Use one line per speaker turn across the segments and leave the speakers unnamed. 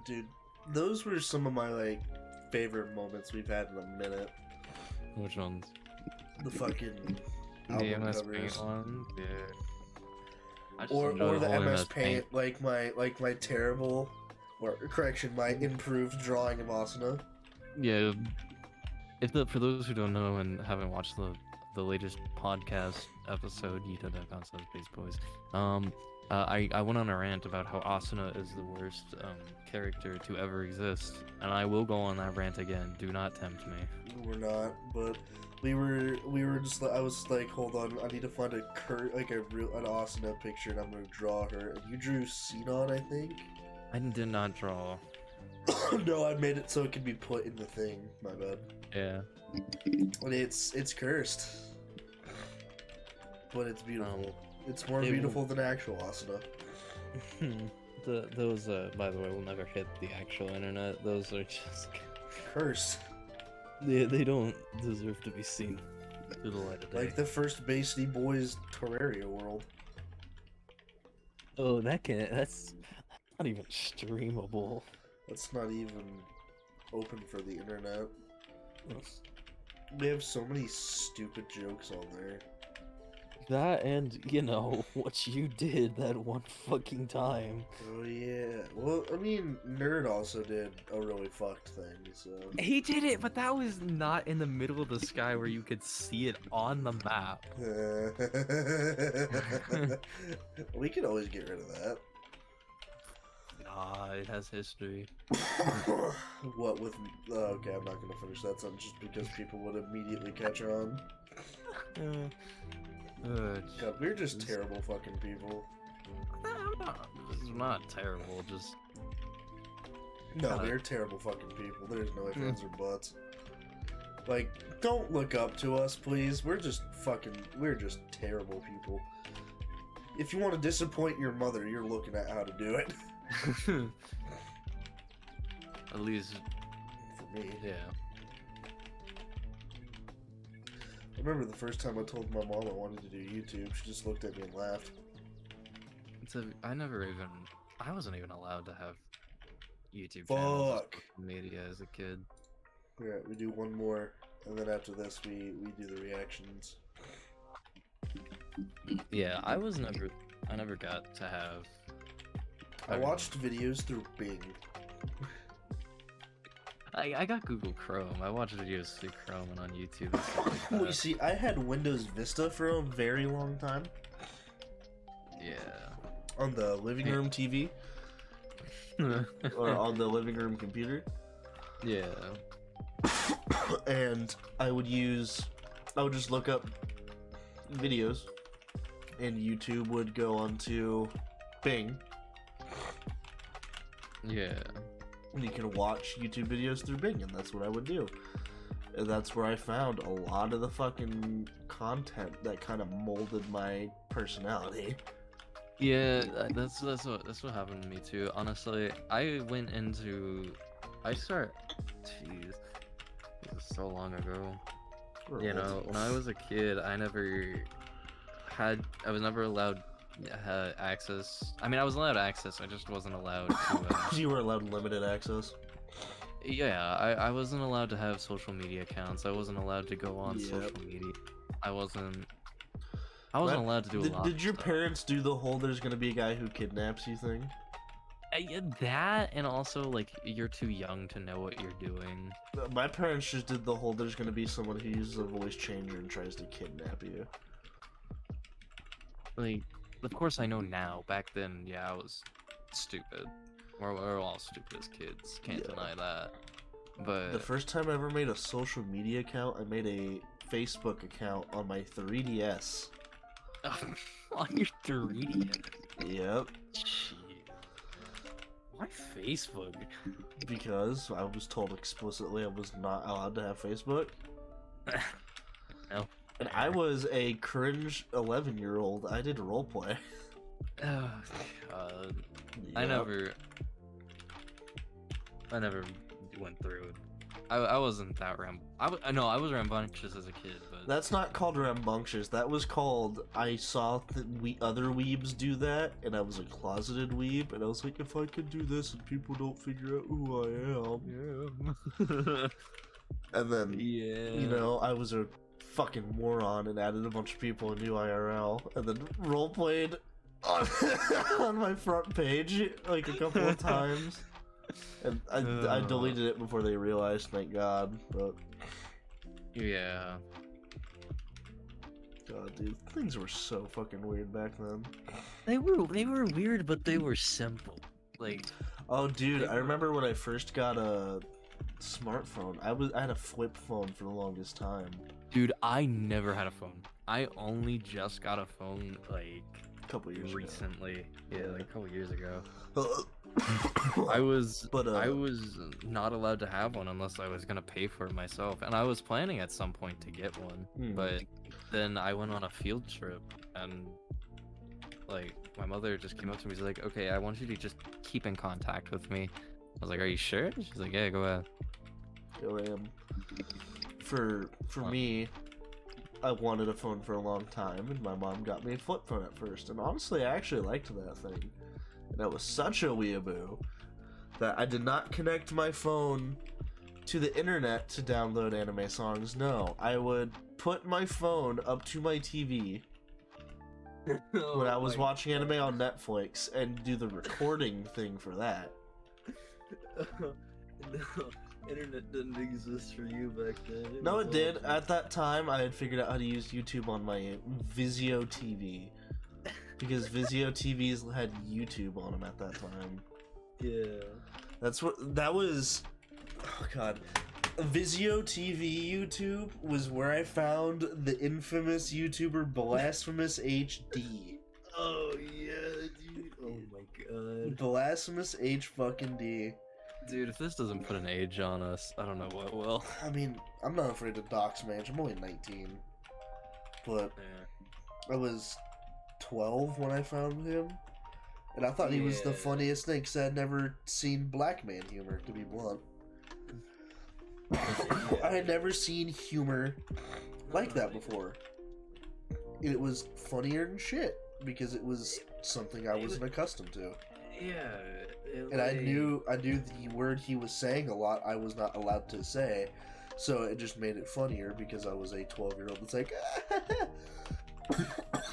Dude, those were some of my, like, favorite moments we've had in a minute.
Which ones?
The fucking
The
album
MS
covers.
Paint ones? Yeah. I just
Or
enjoy
the
whole
MS Paint, like my terrible, or correction, my improved drawing of Asuna.
Yeah. For those who don't know and haven't watched the latest podcast episode, Space Boys. I went on a rant about how Asuna is the worst character to ever exist, and I will go on that rant again. Do not tempt me.
We're not, but we were just. I was like, hold on, I need to find an Asuna picture, and I'm gonna draw her. And you drew Sinon, I think.
I did not draw.
No, I made it so it could be put in the thing. My bad.
Yeah.
And it's cursed, but it's beautiful. It's more beautiful than actual Asuna.
Those, by the way, will never hit the actual internet. Those are just
Cursed.
they don't deserve to be seen to the light of day.
Like the first Basedy Boys Terraria world.
Oh, that's not even streamable.
That's not even open for the internet. They have so many stupid jokes on there.
That and, you know, what you did that one fucking time.
Oh yeah. Well, I mean, Nerd also did a really fucked thing, so...
He did it, but that was not in the middle of the sky where you could see it on the map.
We could always get rid of that.
Nah, it has history.
What with... okay, I'm not gonna finish that sentence just because people would immediately catch on. God, we're just terrible fucking people.
This is not terrible, just...
No, we're terrible fucking people. There's no ifs, ands, or buts. Like, don't look up to us, please. We're just terrible people. If you want to disappoint your mother, you're looking at how to do it.
At least...
For me.
Yeah.
I remember the first time I told my mom I wanted to do YouTube, she just looked at me and laughed.
I wasn't even allowed to have YouTube
channels
or media as a kid.
Alright, we do one more, and then after this we do the reactions.
Yeah, I never got to have...
I watched videos through Bing.
I got Google Chrome. I watched videos through Chrome and on YouTube and stuff like that.
Well, you see, I had Windows Vista for a very long time.
Yeah.
On the living room TV. Or on the living room computer.
Yeah.
And I would just look up videos, and YouTube would go onto Bing.
Yeah.
And you can watch YouTube videos through Bing, and that's what I would do. And that's where I found a lot of the fucking content that kind of molded my personality.
Yeah, that's what happened to me too. Honestly, jeez, this is so long ago. You know, when I was a kid, I was never allowed access. I mean, I was allowed access, I just wasn't allowed to...
You were allowed limited access?
Yeah, I wasn't allowed to have social media accounts. I wasn't allowed to go on social media. I wasn't allowed to do a lot
Did your
of stuff.
parents do the whole "there's gonna be a guy who kidnaps you" thing?
That, and also, like, you're too young to know what you're doing.
My parents just did the whole "there's gonna be someone who uses a voice changer and tries to kidnap you."
Like, of course I know now. Back then, yeah, I was stupid. We're all stupid as kids. Can't deny that. But
the first time I ever made a social media account, I made a Facebook account on my 3DS.
On your 3DS?
Yep.
Jeez. Why Facebook?
Because I was told explicitly I was not allowed to have Facebook.
No.
And I was a cringe 11-year-old. I did roleplay.
Oh, God.
Yep.
I never went through it. I wasn't that no, I was rambunctious as a kid, but
That's not called rambunctious. That was called, I saw other weebs do that, and I was a closeted weeb, and I was like, if I could do this and people don't figure out who I am.
yeah.
And then,
Yeah.
you know, I was a fucking moron and added a bunch of people and new IRL, and then roleplayed on, on my front page like a couple of times. And I deleted it before they realized, thank God, but...
Yeah.
God, dude, things were so fucking weird back then.
They were weird, but they were simple. Like,
oh, dude, I remember when I first got a smartphone. I had a flip phone for the longest time.
dude, I never had a phone. I only just got a phone like
A couple years
recently. Yeah, like a couple years ago.
ago.
I was
But,
I was not allowed to have one unless I was gonna pay for it myself, and I was planning at some point to get one. But then I went on a field trip, and like my mother just came up to me. She's like, "Okay, I want you to just keep in contact with me." I was like, "Are you sure?" She's like, "Yeah, go ahead."
Here I am. For me, I wanted a phone for a long time, and my mom got me a flip phone at first. And honestly, I actually liked that thing. And I was such a weeaboo that I did not connect my phone to the internet to download anime songs. No, I would put my phone up to my TV when I was watching anime on Netflix and do the recording thing for that.
No, internet didn't exist for you back then.
No, it did. At that time, I had figured out how to use YouTube on my Vizio TV. Because Vizio TVs had YouTube on them at that time.
Yeah.
That was... Oh, God. Vizio TV YouTube was where I found the infamous YouTuber Blasphemous HD.
Oh, yeah, dude. Oh, my God.
Blasphemous H fucking D.
Dude, if this doesn't put an age on us, I don't know what will.
I mean, I'm not afraid to dox man. I'm only 19. But
Yeah.
I was 12 when I found him. And I thought he was the funniest thing because I had never seen black man humor, to be blunt. I had never seen humor like that before. It was funnier than shit because it was something I wasn't accustomed to.
Yeah.
And I knew the word he was saying a lot I was not allowed to say, so it just made it funnier because I was a 12-year-old that's like,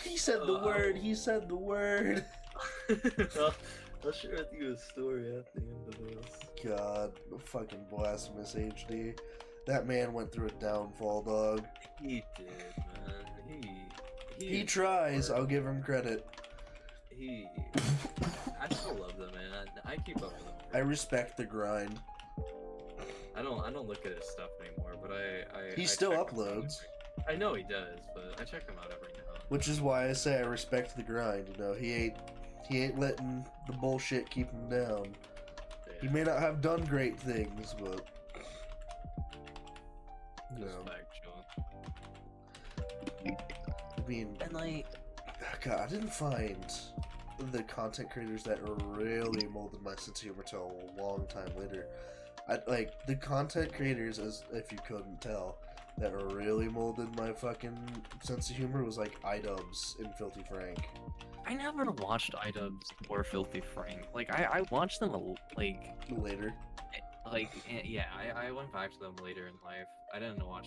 he said the word, he said the word.
I'll share with you a story at the end of this.
God, fucking Blasphemous HD. That man went through a downfall, dog.
He did, man.
He tries, I'll give him credit.
I still love them, man. I keep up with them.
I respect the grind.
I don't look at his stuff anymore, but
He
I
still
check him out
uploads.
I know he does, but I check him out every now and then.
Which is why I say I respect the grind, you know, he ain't letting the bullshit keep him down.
Yeah.
He may not have done great things, but you know.
Respect, John.
I mean,
And like,
God, I didn't find the content creators that really molded my sense of humor till a long time later. Like the content creators, as if you couldn't tell, that really molded my fucking sense of humor was like iDubbbz and Filthy Frank.
I never watched iDubbbz or Filthy Frank. Like I watched them
Later.
like yeah, I went back to them later in life. I didn't watch